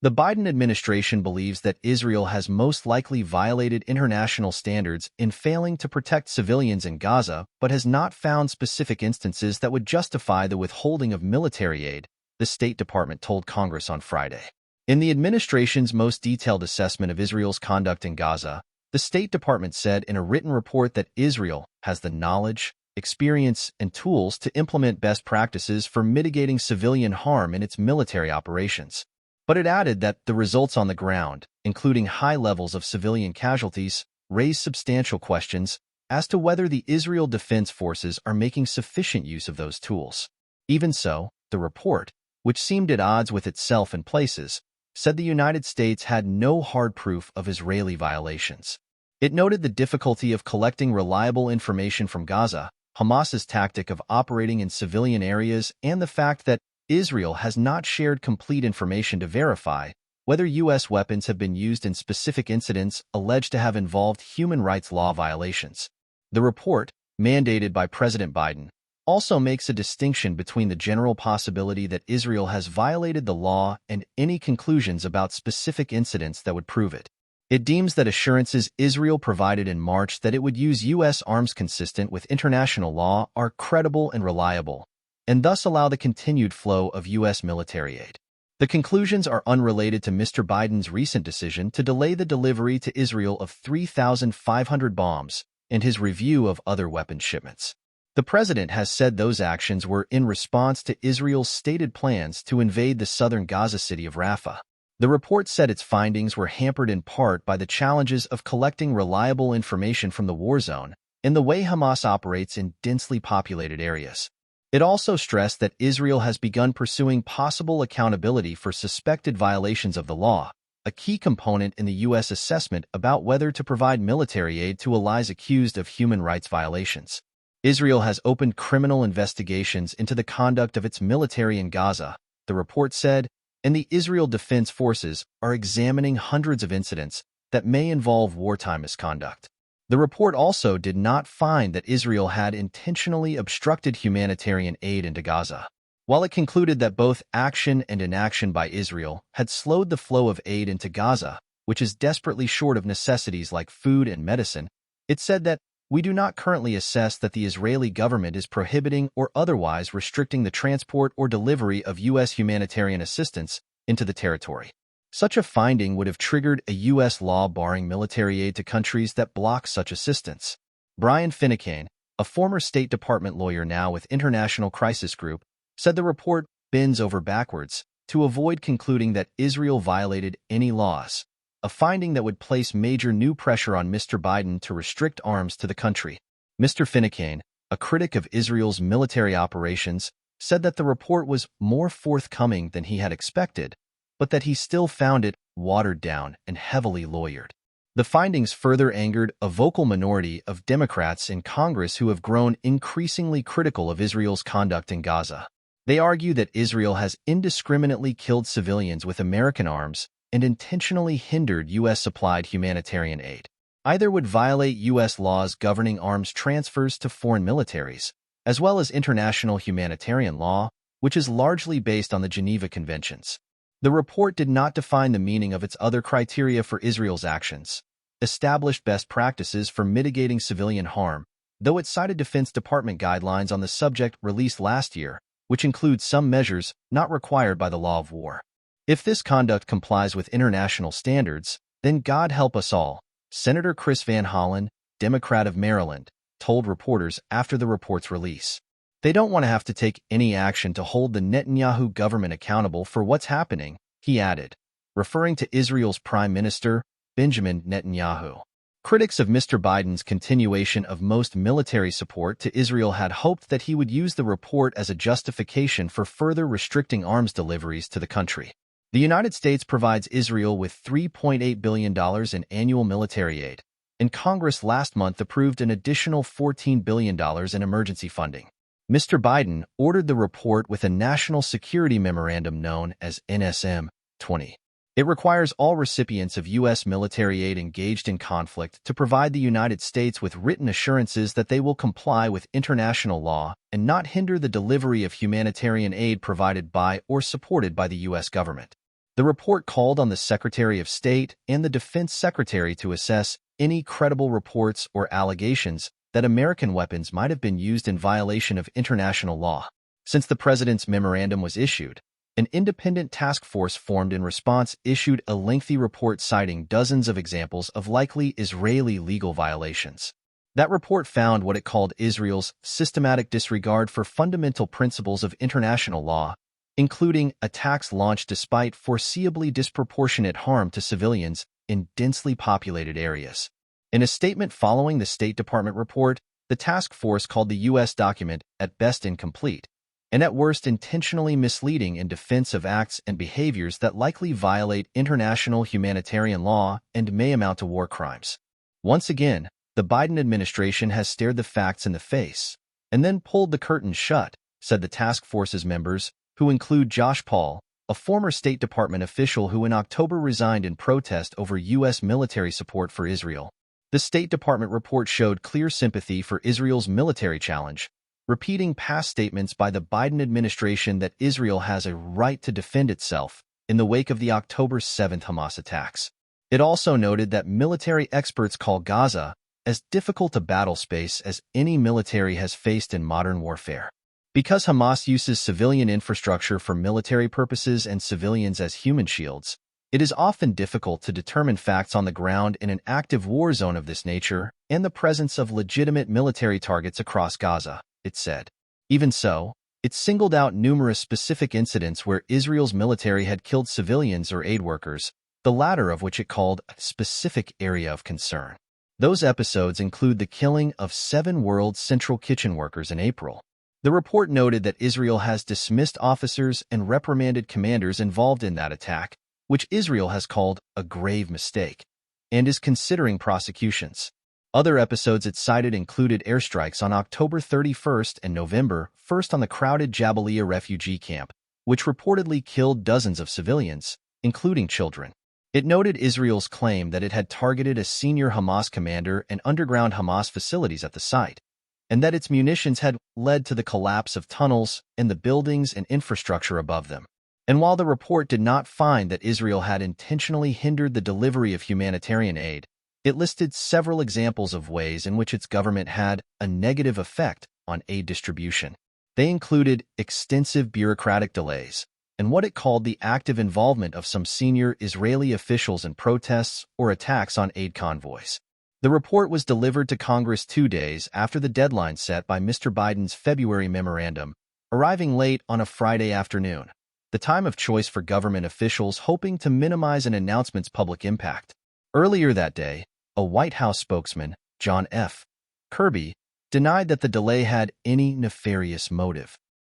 The Biden administration believes that Israel has most likely violated international standards in failing to protect civilians in Gaza, but has not found specific instances that would justify the withholding of military aid, the State Department told Congress on Friday. In the administration's most detailed assessment of Israel's conduct in Gaza, the State Department said in a written report that Israel has the knowledge, experience, and tools to implement best practices for mitigating civilian harm in its military operations. But it added that the results on the ground, including high levels of civilian casualties, raise substantial questions as to whether the Israel Defense Forces are making sufficient use of those tools. Even so, the report, which seemed at odds with itself in places, said the United States had no hard proof of Israeli violations. It noted the difficulty of collecting reliable information from Gaza, Hamas's tactic of operating in civilian areas, and the fact that Israel has not shared complete information to verify whether U.S. weapons have been used in specific incidents alleged to have involved human rights law violations. The report, mandated by President Biden, also makes a distinction between the general possibility that Israel has violated the law and any conclusions about specific incidents that would prove it. It deems that assurances Israel provided in March that it would use U.S. arms consistent with international law are credible and reliable, and thus allow the continued flow of U.S. military aid. The conclusions are unrelated to Mr. Biden's recent decision to delay the delivery to Israel of 3,500 bombs and his review of other weapons shipments. The president has said those actions were in response to Israel's stated plans to invade the southern Gaza city of Rafah. The report said its findings were hampered in part by the challenges of collecting reliable information from the war zone and the way Hamas operates in densely populated areas. It also stressed that Israel has begun pursuing possible accountability for suspected violations of the law, a key component in the U.S. assessment about whether to provide military aid to allies accused of human rights violations. Israel has opened criminal investigations into the conduct of its military in Gaza, the report said, and the Israel Defense Forces are examining hundreds of incidents that may involve wartime misconduct. The report also did not find that Israel had intentionally obstructed humanitarian aid into Gaza. While it concluded that both action and inaction by Israel had slowed the flow of aid into Gaza, which is desperately short of necessities like food and medicine, it said that we do not currently assess that the Israeli government is prohibiting or otherwise restricting the transport or delivery of U.S. humanitarian assistance into the territory. Such a finding would have triggered a U.S. law barring military aid to countries that block such assistance. Brian Finucane, a former State Department lawyer now with International Crisis Group, said the report bends over backwards to avoid concluding that Israel violated any laws, a finding that would place major new pressure on Mr. Biden to restrict arms to the country. Mr. Finucane, a critic of Israel's military operations, said that the report was more forthcoming than he had expected, but that he still found it watered down and heavily lawyered. The findings further angered a vocal minority of Democrats in Congress who have grown increasingly critical of Israel's conduct in Gaza. They argue that Israel has indiscriminately killed civilians with American arms and intentionally hindered U.S.-supplied humanitarian aid. Either would violate U.S. laws governing arms transfers to foreign militaries, as well as international humanitarian law, which is largely based on the Geneva Conventions. The report did not define the meaning of its other criteria for Israel's actions, established best practices for mitigating civilian harm, though it cited Defense Department guidelines on the subject released last year, which include some measures not required by the law of war. If this conduct complies with international standards, then God help us all, Senator Chris Van Hollen, Democrat of Maryland, told reporters after the report's release. They don't want to have to take any action to hold the Netanyahu government accountable for what's happening, he added, referring to Israel's Prime Minister, Benjamin Netanyahu. Critics of Mr. Biden's continuation of most military support to Israel had hoped that he would use the report as a justification for further restricting arms deliveries to the country. The United States provides Israel with $3.8 billion in annual military aid, and Congress last month approved an additional $14 billion in emergency funding. Mr. Biden ordered the report with a National Security Memorandum known as NSM 20. It requires all recipients of U.S. military aid engaged in conflict to provide the United States with written assurances that they will comply with international law and not hinder the delivery of humanitarian aid provided by or supported by the U.S. government. The report called on the Secretary of State and the Defense Secretary to assess any credible reports or allegations that American weapons might have been used in violation of international law. Since the president's memorandum was issued, an independent task force formed in response issued a lengthy report citing dozens of examples of likely Israeli legal violations. That report found what it called Israel's systematic disregard for fundamental principles of international law, including attacks launched despite foreseeably disproportionate harm to civilians in densely populated areas. In a statement following the State Department report, the task force called the U.S. document at best incomplete, and at worst intentionally misleading in defense of acts and behaviors that likely violate international humanitarian law and may amount to war crimes. Once again, the Biden administration has stared the facts in the face and then pulled the curtain shut, said the task force's members, who include Josh Paul, a former State Department official who in October resigned in protest over U.S. military support for Israel. The State Department report showed clear sympathy for Israel's military challenge, repeating past statements by the Biden administration that Israel has a right to defend itself in the wake of the October 7th Hamas attacks. It also noted that military experts call Gaza as difficult a battle space as any military has faced in modern warfare. Because Hamas uses civilian infrastructure for military purposes and civilians as human shields, it is often difficult to determine facts on the ground in an active war zone of this nature and the presence of legitimate military targets across Gaza, it said. Even so, it singled out numerous specific incidents where Israel's military had killed civilians or aid workers, the latter of which it called a specific area of concern. Those episodes include the killing of 7 World Central Kitchen workers in April. The report noted that Israel has dismissed officers and reprimanded commanders involved in that attack, which Israel has called a grave mistake, and is considering prosecutions. Other episodes it cited included airstrikes on October 31st and November 1st on the crowded Jabalia refugee camp, which reportedly killed dozens of civilians, including children. It noted Israel's claim that it had targeted a senior Hamas commander and underground Hamas facilities at the site, and that its munitions had led to the collapse of tunnels and the buildings and infrastructure above them. And while the report did not find that Israel had intentionally hindered the delivery of humanitarian aid, it listed several examples of ways in which its government had a negative effect on aid distribution. They included extensive bureaucratic delays and what it called the active involvement of some senior Israeli officials in protests or attacks on aid convoys. The report was delivered to Congress 2 days after the deadline set by Mr. Biden's February memorandum, arriving late on a Friday afternoon, the time of choice for government officials hoping to minimize an announcement's public impact. Earlier that day, a White House spokesman, John F. Kirby, denied that the delay had any nefarious motive.